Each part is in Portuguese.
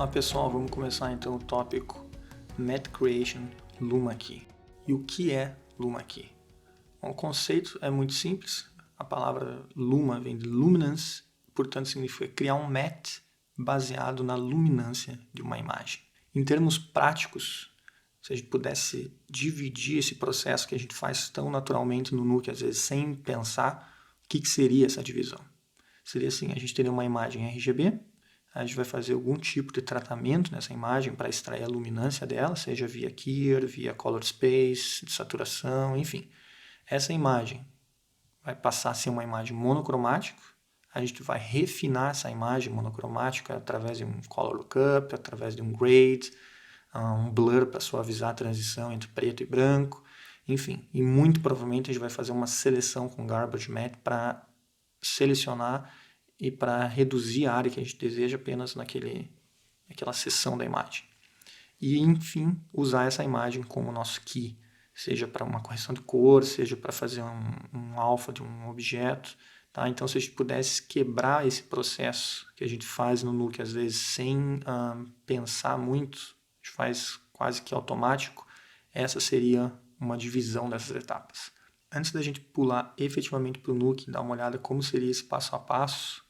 Olá pessoal, vamos começar então o tópico Matte Creation Luma Key. E o que é Luma Key? Bom, o conceito é muito simples. A palavra Luma vem de luminance, portanto significa criar um matte baseado na luminância de uma imagem. Em termos práticos, se a gente pudesse dividir esse processo que a gente faz tão naturalmente no Nuke, às vezes sem pensar, o que seria essa divisão? Seria assim, a gente teria uma imagem RGB, a gente vai fazer algum tipo de tratamento nessa imagem para extrair a luminância dela, seja via Keyer, via Color Space, de saturação, enfim. Essa imagem vai passar a ser uma imagem monocromática, a gente vai refinar essa imagem monocromática através de um Color Lookup, através de um Grade, um Blur para suavizar a transição entre preto e branco, enfim. E muito provavelmente a gente vai fazer uma seleção com Garbage Matte para selecionar e para reduzir a área que a gente deseja apenas naquela seção da imagem. E, enfim, usar essa imagem como nosso key, seja para uma correção de cor, seja para fazer um alpha de um objeto. Tá? Então, se a gente pudesse quebrar esse processo que a gente faz no Nuke, às vezes sem pensar muito, a gente faz quase que automático, essa seria uma divisão dessas etapas. Antes da gente pular efetivamente para o Nuke, dar uma olhada como seria esse passo a passo,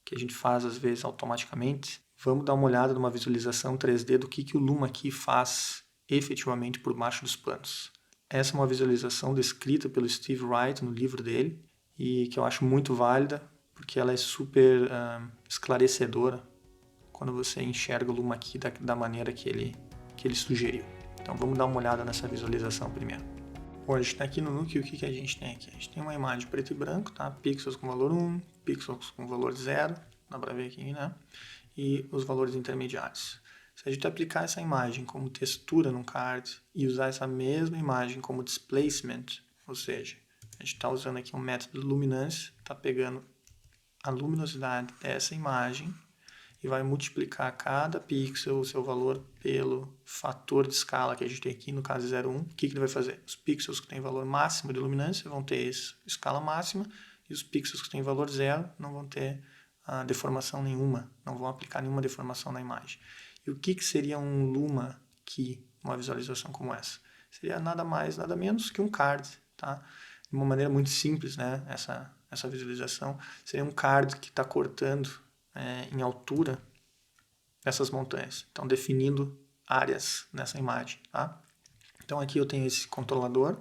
que a gente faz às vezes automaticamente, vamos dar uma olhada numa visualização 3D do que o Luma Key faz efetivamente por baixo dos panos. Essa é uma visualização descrita pelo Steve Wright no livro dele e que eu acho muito válida porque ela é super esclarecedora quando você enxerga o Luma Key da maneira que ele sugeriu. Então vamos dar uma olhada nessa visualização primeiro. Bom, a gente está aqui no Nuke e o que a gente tem aqui? A gente tem uma imagem preto e branco, tá? Pixels com valor 1, pixels com valor 0, dá para ver aqui, né? E os valores intermediários. Se a gente aplicar essa imagem como textura num card e usar essa mesma imagem como displacement, ou seja, a gente está usando aqui um método de luminância, está pegando a luminosidade dessa imagem e vai multiplicar cada pixel, o seu valor, pelo fator de escala que a gente tem aqui, no caso 0,1. O que ele vai fazer? Os pixels que têm valor máximo de luminância vão ter escala máxima e os pixels que têm valor 0 não vão ter deformação nenhuma, não vão aplicar nenhuma deformação na imagem. E o que seria um Luma Key, uma visualização como essa? Seria nada mais, nada menos que um card, tá? De uma maneira muito simples, né? Essa visualização seria um card que está cortando em altura essas montanhas. Então, definindo áreas nessa imagem. Tá? Então, aqui eu tenho esse controlador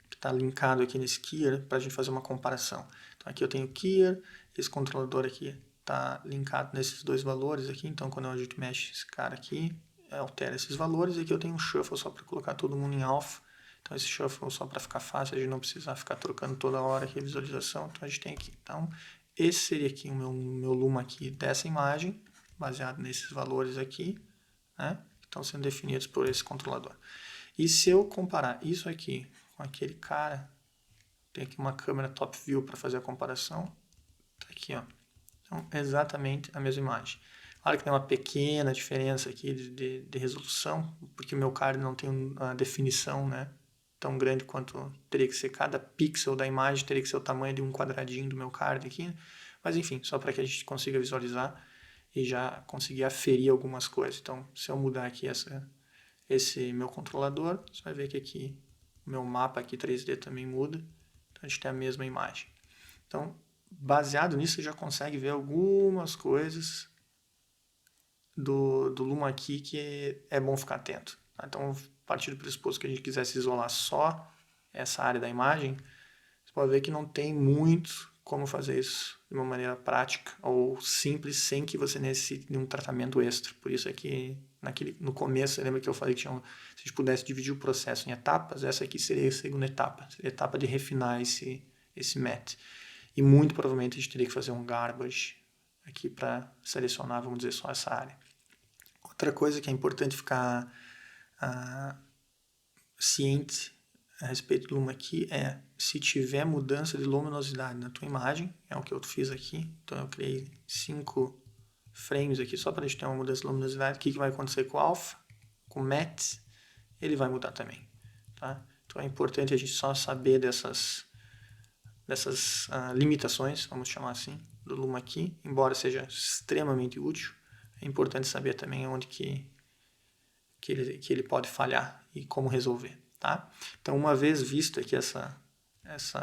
que está linkado aqui nesse Keyer para a gente fazer uma comparação. Então, aqui eu tenho o Keyer, esse controlador aqui está linkado nesses dois valores aqui. Então, quando a gente mexe esse cara aqui, altera esses valores. E aqui eu tenho um shuffle só para colocar todo mundo em alpha. Então, esse shuffle só para ficar fácil, a gente não precisar ficar trocando toda hora aqui a visualização. Então, a gente tem aqui. Então, esse seria aqui o meu Luma aqui dessa imagem, baseado nesses valores aqui, né, que estão sendo definidos por esse controlador. E se eu comparar isso aqui com aquele cara, tem aqui uma câmera top view para fazer a comparação, tá aqui, ó. Então, é exatamente a mesma imagem. Claro que tem uma pequena diferença aqui de resolução, porque o meu card não tem uma definição, né, tão grande quanto teria que ser cada pixel da imagem, teria que ser o tamanho de um quadradinho do meu card aqui, mas enfim, só para que a gente consiga visualizar e já conseguir aferir algumas coisas. Então, se eu mudar aqui esse meu controlador, você vai ver que aqui o meu mapa aqui 3D também muda, então a gente tem a mesma imagem. Então, baseado nisso, você já consegue ver algumas coisas do Luma Key que é bom ficar atento. Tá? Então, a partir do pressuposto que a gente quisesse isolar só essa área da imagem, você pode ver que não tem muito como fazer isso de uma maneira prática ou simples, sem que você necessite de um tratamento extra. Por isso é que no começo, lembra que eu falei que se a gente pudesse dividir o processo em etapas, essa aqui seria a segunda etapa, seria a etapa de refinar esse matte. E muito provavelmente a gente teria que fazer um garbage aqui para selecionar, vamos dizer, só essa área. Outra coisa que é importante ficar ciente a respeito do Luma aqui é, se tiver mudança de luminosidade na tua imagem, é o que eu fiz aqui, então eu criei 5 frames aqui só para a gente ter uma mudança de luminosidade. O que vai acontecer com o alpha, com o matte, ele vai mudar também. Tá? Então é importante a gente só saber dessas limitações, vamos chamar assim, do Luma aqui, embora seja extremamente útil, é importante saber também onde que ele pode falhar e como resolver, tá? Então, uma vez visto aqui essa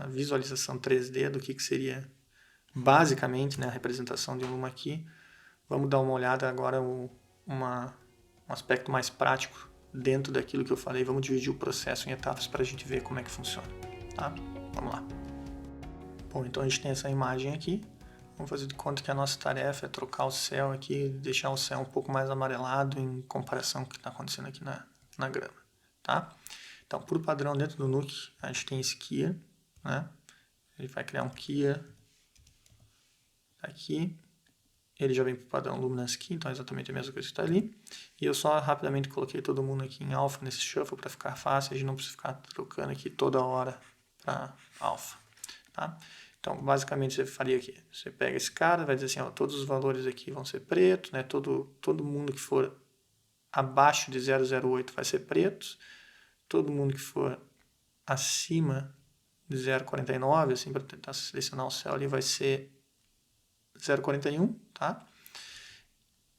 visualização 3D do que seria basicamente, né, a representação de um luma key, vamos dar uma olhada agora um aspecto mais prático dentro daquilo que eu falei. Vamos dividir o processo em etapas para a gente ver como é que funciona, tá? Vamos lá. Bom, então a gente tem essa imagem aqui. Vamos fazer de conta que a nossa tarefa é trocar o céu aqui, deixar o céu um pouco mais amarelado em comparação com o que está acontecendo aqui na grama, tá? Então, por padrão, dentro do Nuke, a gente tem esse Keyer, né? Ele vai criar um Keyer aqui. Ele já vem para o padrão Luminance Key, então é exatamente a mesma coisa que está ali. E eu só rapidamente coloquei todo mundo aqui em alpha nesse shuffle para ficar fácil, a gente não precisa ficar trocando aqui toda hora para alpha, tá? Então, basicamente, você faria aqui. Você pega esse cara, vai dizer assim, ó, todos os valores aqui vão ser preto, né? Todo mundo que for abaixo de 0,08 vai ser preto. Todo mundo que for acima de 0,49, assim, para tentar selecionar o céu ali, vai ser 0,41, tá?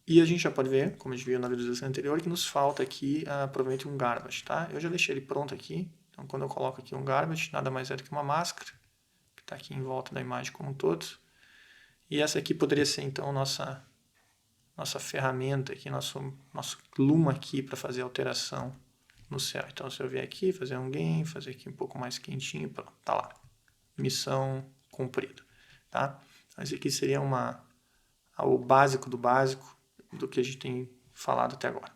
E a gente já pode ver, como a gente viu na visualização anterior, que nos falta aqui provavelmente um garbage, tá? Eu já deixei ele pronto aqui. Então, quando eu coloco aqui um garbage, nada mais é do que uma máscara, está aqui em volta da imagem como um todo. E essa aqui poderia ser, então, nossa ferramenta aqui, nosso luma aqui para fazer alteração no céu. Então, se eu vier aqui, fazer um gain, fazer aqui um pouco mais quentinho, pronto, tá lá. Missão cumprida, tá? Então, esse aqui seria o básico do básico do que a gente tem falado até agora.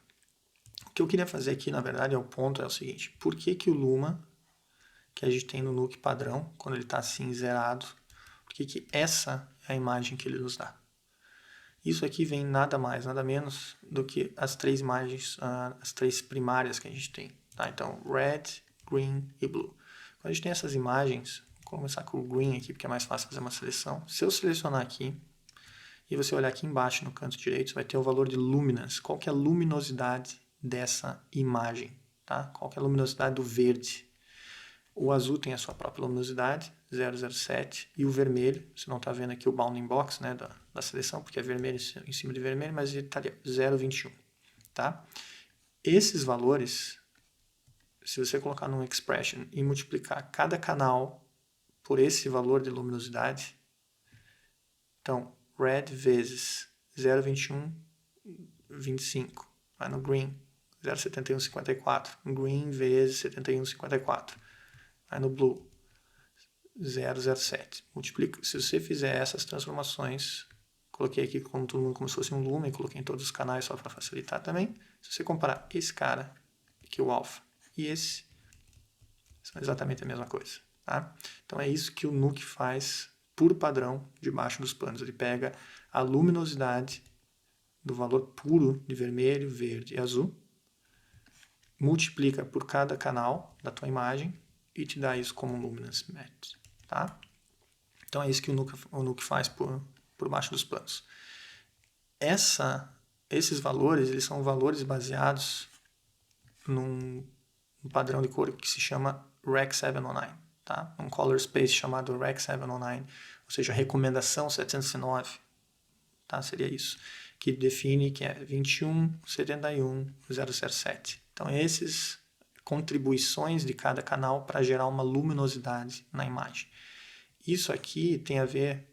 O que eu queria fazer aqui, na verdade, é o seguinte: por que o luma que a gente tem no Nuke padrão, quando ele está assim zerado, por que essa é a imagem que ele nos dá? Isso aqui vem nada mais, nada menos do que as três imagens, as três primárias que a gente tem, tá? Então, red, green e blue. Quando a gente tem essas imagens, vou começar com o green aqui, porque é mais fácil fazer uma seleção. Se eu selecionar aqui, e você olhar aqui embaixo no canto direito, você vai ter o valor de luminance. Qual que é a luminosidade dessa imagem, tá? Qual que é a luminosidade do verde? O azul tem a sua própria luminosidade, 007, e o vermelho, você não está vendo aqui o bounding box, né, da seleção, porque é vermelho em cima de vermelho, mas ele está ali, 0,21, tá? Esses valores, se você colocar num expression e multiplicar cada canal por esse valor de luminosidade, então, red vezes 0,21, 25, vai no green, 0,71, 54, green vezes 71, 54, vai no blue, 0,07. Multiplica. Se você fizer essas transformações, coloquei aqui como se fosse um lumen, coloquei em todos os canais só para facilitar também. Se você comparar esse cara, aqui o alpha, e esse, são exatamente a mesma coisa, tá? Então é isso que o Nuke faz por padrão debaixo dos panos. Ele pega a luminosidade do valor puro de vermelho, verde e azul, multiplica por cada canal da tua imagem e te dá isso como um luminance match, tá? Então é isso que o Nuke faz por baixo dos panos. Esses valores, eles são valores baseados num padrão de cor que se chama Rec 709, tá? Um color space chamado Rec 709, ou seja, recomendação 709, tá? Seria isso, que define que é 2171.007. Então, essas contribuições de cada canal para gerar uma luminosidade na imagem. Isso aqui tem a ver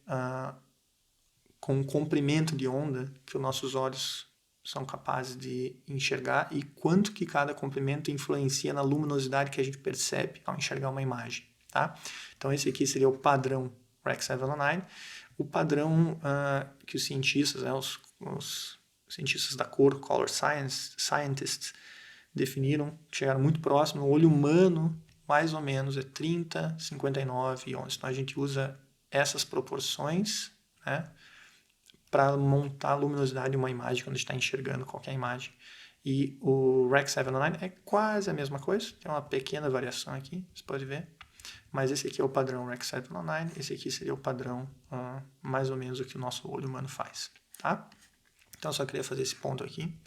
com o comprimento de onda que os nossos olhos são capazes de enxergar e quanto que cada comprimento influencia na luminosidade que a gente percebe ao enxergar uma imagem, tá? Então, esse aqui seria o padrão Rec 709, o padrão que os cientistas, os cientistas da cor, color scientists, definiram, chegaram muito próximo. O olho humano, mais ou menos, é 30, 59 e 11. Então, a gente usa essas proporções, né, para montar a luminosidade de uma imagem quando a gente está enxergando qualquer imagem. E o Rec 709 é quase a mesma coisa, tem uma pequena variação aqui, você pode ver. Mas esse aqui é o padrão Rec 709, esse aqui seria o padrão mais ou menos o que o nosso olho humano faz, tá? Então, eu só queria fazer esse ponto aqui.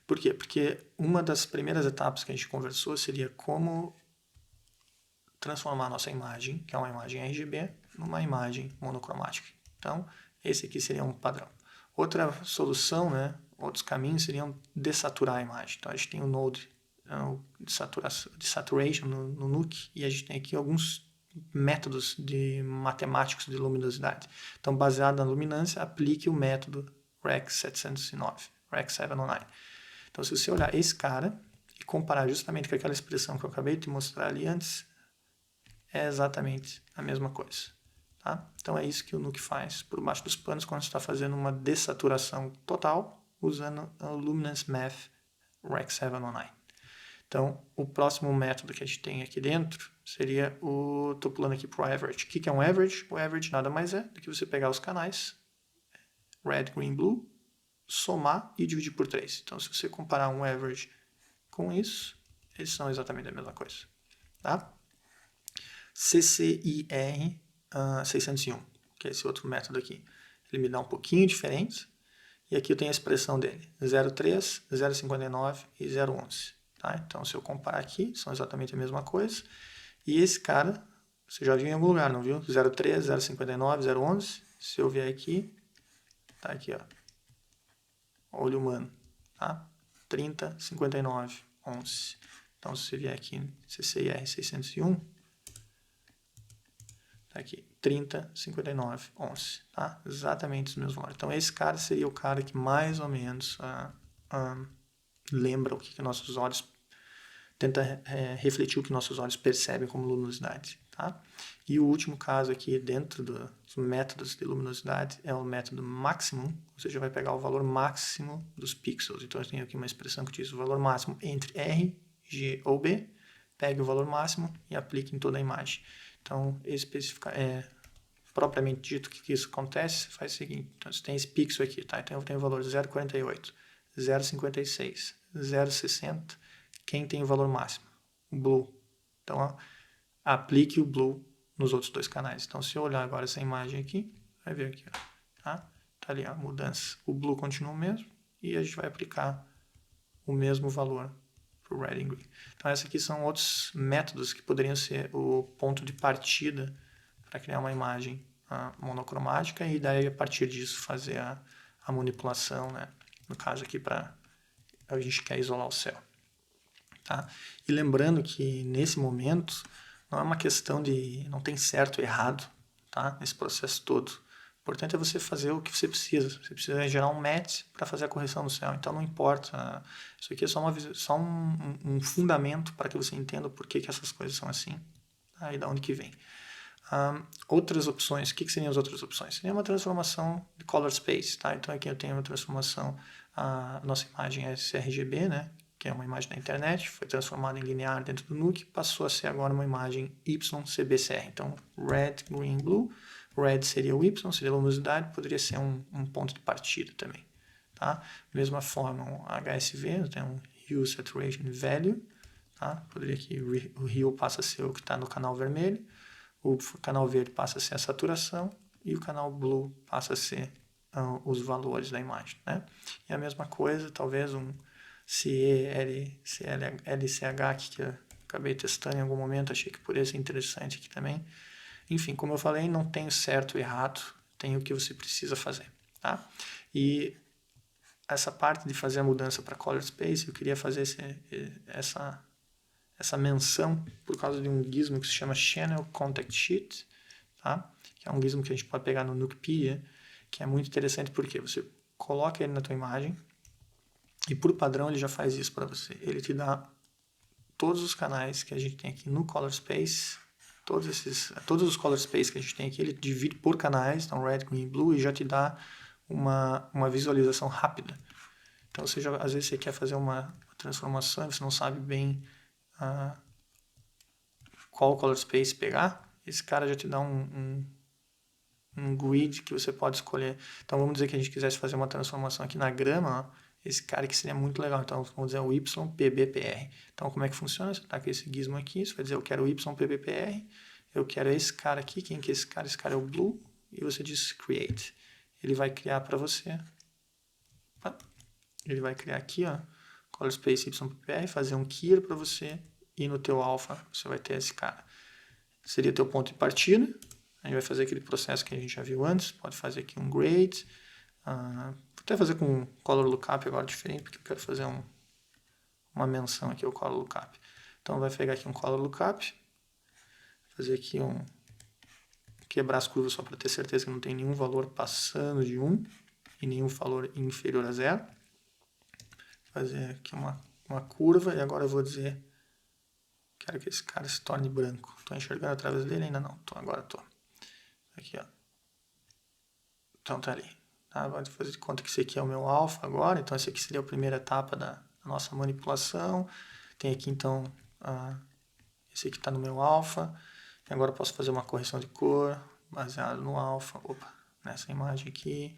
Por quê? Porque uma das primeiras etapas que a gente conversou seria como transformar a nossa imagem, que é uma imagem RGB, numa imagem monocromática. Então, esse aqui seria um padrão. Outra solução, né, outros caminhos seriam dessaturar a imagem. Então a gente tem o node de saturation no Nuke e a gente tem aqui alguns métodos matemáticos de luminosidade. Então, baseado na luminância, aplique o método Rec 709. Então, se você olhar esse cara e comparar justamente com aquela expressão que eu acabei de mostrar ali antes, é exatamente a mesma coisa. Tá? Então, é isso que o Nuke faz por baixo dos panos quando você está fazendo uma dessaturação total usando o Luminance Math Rec 709. Então, o próximo método que a gente tem aqui dentro seria o... Estou pulando aqui para o average. O que é um average? O average nada mais é do que você pegar os canais red, green, blue, somar e dividir por 3. Então, se você comparar um average com isso, eles são exatamente a mesma coisa. Tá? CCIR 601, que é esse outro método aqui. Ele me dá um pouquinho diferente. E aqui eu tenho a expressão dele. 0,3, 0,59 e 0,11. Tá? Então, se eu comparar aqui, são exatamente a mesma coisa. E esse cara, você já viu em algum lugar, não viu? 0,3, 0,59, 0,11. Se eu vier aqui, tá aqui, ó. Olho humano, tá? 30, 59, 11. Então, se você vier aqui em CCIR 601, tá aqui, 30, 59, 11. Tá? Exatamente os mesmos valores. Então, esse cara seria o cara que mais ou menos lembra o que nossos olhos tenta refletir o que nossos olhos percebem como luminosidade. Tá? E o último caso aqui dentro dos métodos de luminosidade é o método maximum, ou seja, vai pegar o valor máximo dos pixels. Então eu tenho aqui uma expressão que diz o valor máximo entre R, G ou B, pegue o valor máximo e aplique em toda a imagem. Então, propriamente dito, o que isso acontece? Você faz o seguinte, então você tem esse pixel aqui, tá? Então eu tenho o valor 0,48, 0,56, 0,60, quem tem o valor máximo? O blue. Então, ó, aplique o blue nos outros dois canais. Então, se eu olhar agora essa imagem aqui, vai ver aqui, ó, tá? Tá ali a mudança. O blue continua o mesmo e a gente vai aplicar o mesmo valor para o red and green. Então, esses aqui são outros métodos que poderiam ser o ponto de partida para criar uma imagem monocromática e daí, a partir disso, fazer a manipulação, né? No caso aqui, a gente quer isolar o céu. Tá? E lembrando que nesse momento não é uma questão não tem certo ou errado, tá? Nesse processo todo. O importante é você fazer o que você precisa. Você precisa gerar um match para fazer a correção do céu. Então não importa. Isso aqui é só um fundamento para que você entenda o porquê que essas coisas são assim, tá? E de onde que vem. Outras opções, o que seriam as outras opções? Seria uma transformação de color space. Tá? Então aqui eu tenho uma transformação, a nossa imagem é sRGB, né? Que é uma imagem da internet, foi transformada em linear dentro do Nuke, passou a ser agora uma imagem YCBCR. Então, red, green, blue. Red seria o Y, seria a luminosidade, poderia ser um ponto de partida também. Tá? Da mesma forma, um HSV, tem um Hue Saturation Value. Tá? Poderia que o Hue passa a ser o que está no canal vermelho, o canal verde passa a ser a saturação e o canal blue passa a ser os valores da imagem. Né? E a mesma coisa, talvez um LCH aqui, que eu acabei testando em algum momento, achei que poderia ser interessante aqui também. Enfim, como eu falei, não tem certo ou errado, tem o que você precisa fazer. Tá? E essa parte de fazer a mudança para Color Space, eu queria fazer essa menção por causa de um gizmo que se chama Channel Contact Sheet, tá? Que é um gizmo que a gente pode pegar no Nukepedia, que é muito interessante porque você coloca ele na tua imagem, e por padrão ele já faz isso para você. Ele te dá todos os canais que a gente tem aqui no Color Space, todos os Color Space que a gente tem aqui, ele divide por canais, então red, green, blue, e já te dá uma visualização rápida. Então, às vezes você quer fazer uma transformação e você não sabe bem qual Color Space pegar, esse cara já te dá um grid que você pode escolher. Então, vamos dizer que a gente quisesse fazer uma transformação aqui na grama, ó, esse cara que seria muito legal. Então, vamos dizer o YPBPR. Então, como é que funciona? Você está com esse gizmo aqui, você vai dizer, eu quero o YPBPR, eu quero esse cara aqui, quem que é esse cara? Esse cara é o Blue, e você diz Create. Ele vai criar para você. Ele vai criar aqui, ó, Color Space YPBPR, fazer um keyer para você, e no teu alpha você vai ter esse cara. Seria teu ponto de partida. A gente vai fazer aquele processo que a gente já viu antes, pode fazer aqui um grade, Vou até fazer com color lookup agora diferente, porque eu quero fazer uma menção aqui ao color lookup. Então vai pegar aqui um color lookup, fazer aqui quebrar as curvas só para ter certeza que não tem nenhum valor passando de 1 e nenhum valor inferior a 0. Fazer aqui uma curva e agora eu vou dizer, quero que esse cara se torne branco. Estou enxergando através dele? Ainda não. Agora estou. Aqui, ó. Então tá ali. Tá? Vou fazer de conta que esse aqui é o meu alfa agora. Então esse aqui seria a primeira etapa da nossa manipulação. Tem aqui então, esse aqui está no meu alfa. E agora eu posso fazer uma correção de cor baseado no alfa. Opa, nessa imagem aqui.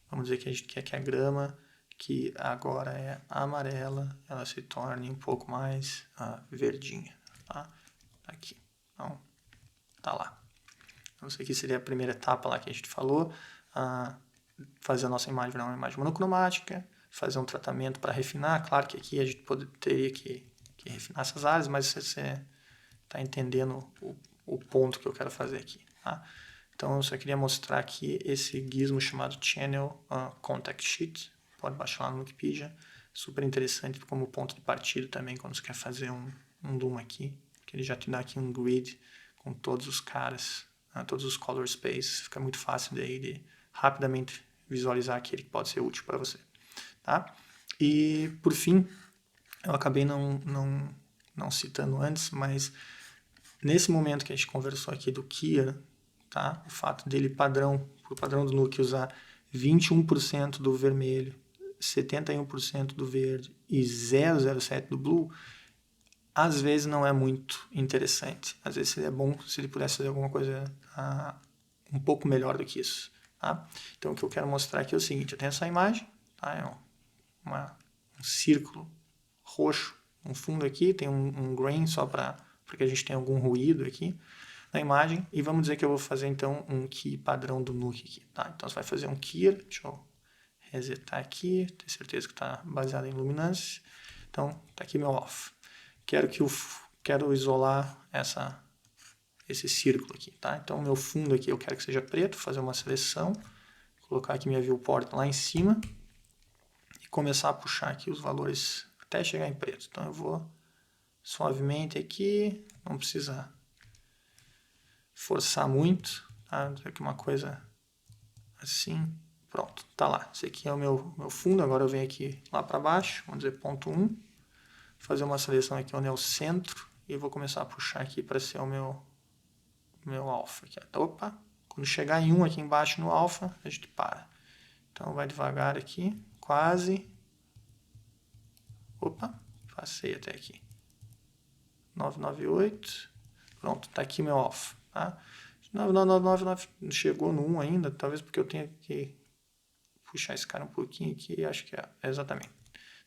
Vamos dizer que a gente quer que a grama, que agora é amarela, ela se torne um pouco mais verdinha. Tá? Aqui. Então, tá lá. Então, isso aqui seria a primeira etapa lá que a gente falou. Fazer a nossa imagem virar uma imagem monocromática, fazer um tratamento para refinar. Claro que aqui a gente teria que refinar essas áreas, mas você está entendendo o ponto que eu quero fazer aqui. Tá? Então, eu só queria mostrar aqui esse gizmo chamado Channel Contact Sheet. Pode baixar lá no Wikipedia. Super interessante como ponto de partida também, quando você quer fazer um Luma aqui. Que ele já te dá aqui um grid com todos os caras, todos os color spaces. Fica muito fácil daí de rapidamente visualizar aquele que pode ser útil para você. Tá? E, por fim, eu acabei não citando antes, mas nesse momento que a gente conversou aqui do Keyer, tá? O fato dele por padrão do Nuke, usar 21% do vermelho, 71% do verde e 0,07% do blue, às vezes não é muito interessante. Às vezes seria bom se ele pudesse fazer alguma coisa um pouco melhor do que isso. Tá? Então o que eu quero mostrar aqui é o seguinte, eu tenho essa imagem, tá? É um círculo roxo, um fundo aqui, tem um grain só para que a gente tenha algum ruído aqui na imagem, e vamos dizer que eu vou fazer então um key padrão do Nuke aqui, tá? Então você vai fazer um keyer, deixa eu resetar aqui, ter certeza que está baseado em luminância. Então tá aqui meu off. Quero isolar esse círculo aqui, tá? Então meu fundo aqui eu quero que seja preto, fazer uma seleção, colocar aqui minha viewport lá em cima e começar a puxar aqui os valores até chegar em preto. Então eu vou suavemente aqui, não precisa forçar muito, tá? Aqui uma coisa assim, pronto, tá lá. Esse aqui é o meu fundo, agora eu venho aqui lá para baixo, vamos dizer ponto 1, fazer uma seleção aqui onde é o centro e vou começar a puxar aqui para ser o meu alfa. Aqui. Opa, quando chegar em 1 aqui embaixo no alfa, a gente para. Então vai devagar aqui, quase. Opa, passei até aqui. 998, pronto, tá aqui meu alfa. Tá? 9999 não chegou no 1 ainda, talvez porque eu tenha que puxar esse cara um pouquinho aqui, acho que é exatamente.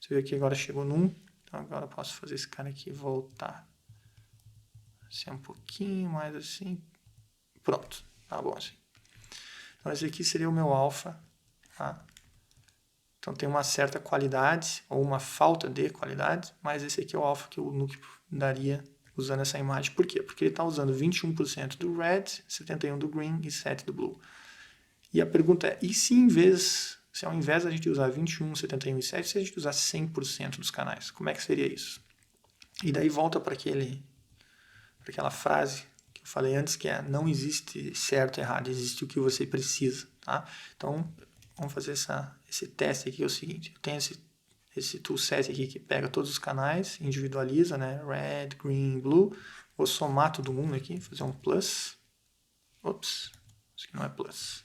Você vê que agora chegou no 1, então agora eu posso fazer esse cara aqui voltar. Assim um pouquinho mais assim. Pronto, tá bom assim. Então esse aqui seria o meu alfa, tá? Então tem uma certa qualidade, ou uma falta de qualidade, mas esse aqui é o alfa que o Nuke daria usando essa imagem. Por quê? Porque ele está usando 21% do red, 71% do green e 7% do blue. E a pergunta é, e se ao invés da gente usar 21, 71 e 7, se a gente usar 100% dos canais? Como é que seria isso? E daí volta para aquela frase que eu falei antes, que é, não existe certo e errado, existe o que você precisa. Tá? Então, vamos fazer esse teste aqui, é o seguinte, eu tenho esse toolset aqui que pega todos os canais, individualiza, né, red, green, blue, vou somar todo mundo aqui, fazer um plus, ops, isso aqui não é plus,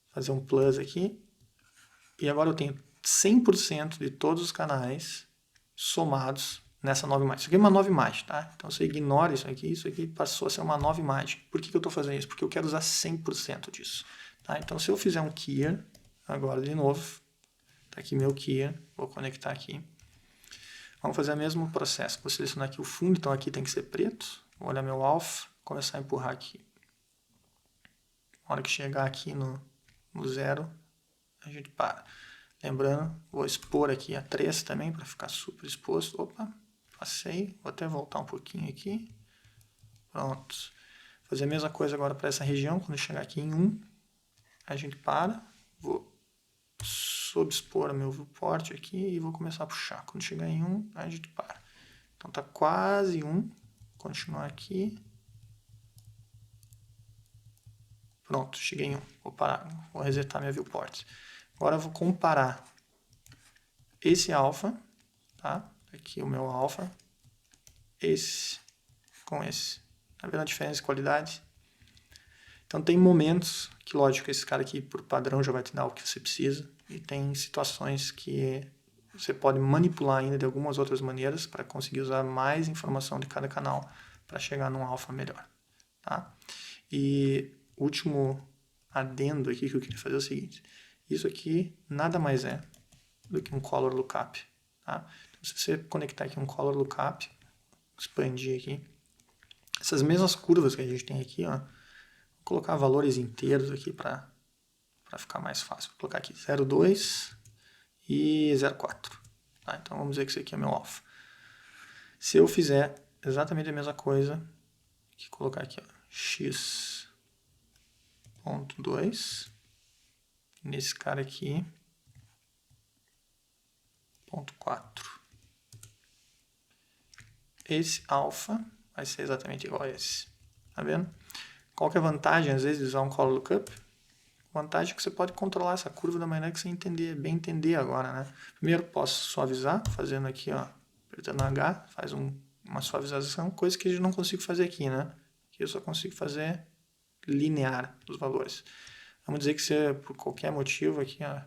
fazer um plus aqui, e agora eu tenho 100% de todos os canais somados nessa nova imagem. Isso aqui é uma nova imagem, tá? Então você ignora isso aqui passou a ser uma nova imagem. Por que eu estou fazendo isso? Porque eu quero usar 100% disso. Tá? Então se eu fizer um keyer, agora de novo, tá aqui meu keyer, vou conectar aqui. Vamos fazer o mesmo processo. Vou selecionar aqui o fundo, então aqui tem que ser preto. Vou olhar meu alpha, começar a empurrar aqui. Na hora que chegar aqui no 0, a gente para. Lembrando, vou expor aqui a 3 também, para ficar super exposto. Opa, passei. Vou até voltar um pouquinho aqui. Pronto. Fazer a mesma coisa agora para essa região, quando chegar aqui em 1. a gente para, vou subexpor meu viewport aqui e vou começar a puxar. Quando chegar em 1, a gente para. Então tá quase 1, continuar aqui. Pronto, cheguei em 1. Vou parar, vou resetar minha viewport. Agora eu vou comparar esse alfa, tá? Aqui o meu alfa, esse com esse. Tá vendo a diferença de qualidade? Então tem momentos que, lógico, esse cara aqui por padrão já vai te dar o que você precisa, e tem situações que você pode manipular ainda de algumas outras maneiras para conseguir usar mais informação de cada canal para chegar num alfa melhor, tá? E o último adendo aqui que eu queria fazer é o seguinte: isso aqui nada mais é do que um color lookup, tá? Então, se você conectar aqui um color lookup, expandir aqui, essas mesmas curvas que a gente tem aqui, ó, vou colocar valores inteiros aqui para ficar mais fácil. Vou colocar aqui 0,2 e 0,4. Tá? Então vamos dizer que isso aqui é meu alfa. Se eu fizer exatamente a mesma coisa, que colocar aqui, ó, x.2, nesse cara aqui, 0,4. Esse alfa vai ser exatamente igual a esse. Tá vendo? Qual que é a vantagem, às vezes, de usar um color lookup? A vantagem é que você pode controlar essa curva da maneira que você bem entender agora, né? Primeiro, posso suavizar, fazendo aqui, ó, apertando H, faz uma suavização, coisa que eu não consigo fazer aqui, né? Aqui eu só consigo fazer linear os valores. Vamos dizer que se por qualquer motivo aqui, ó,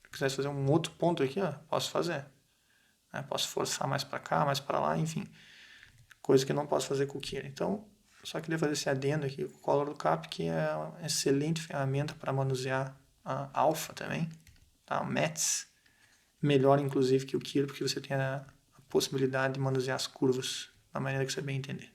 eu quisesse fazer um outro ponto aqui, ó, posso fazer. Né? Posso forçar mais para cá, mais para lá, enfim. Coisa que eu não posso fazer com o Keyer. Então, só queria fazer esse adendo aqui com o Color Lookup, que é uma excelente ferramenta para manusear a alfa também, tá? Mets, melhor inclusive que o Keyer, porque você tem a possibilidade de manusear as curvas da maneira que você bem entender.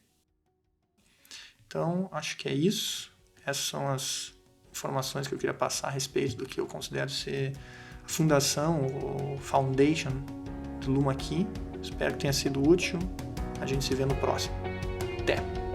Então, acho que é isso. Essas são as informações que eu queria passar a respeito do que eu considero ser a fundação, ou foundation do Luma Key. Espero que tenha sido útil. A gente se vê no próximo. Até!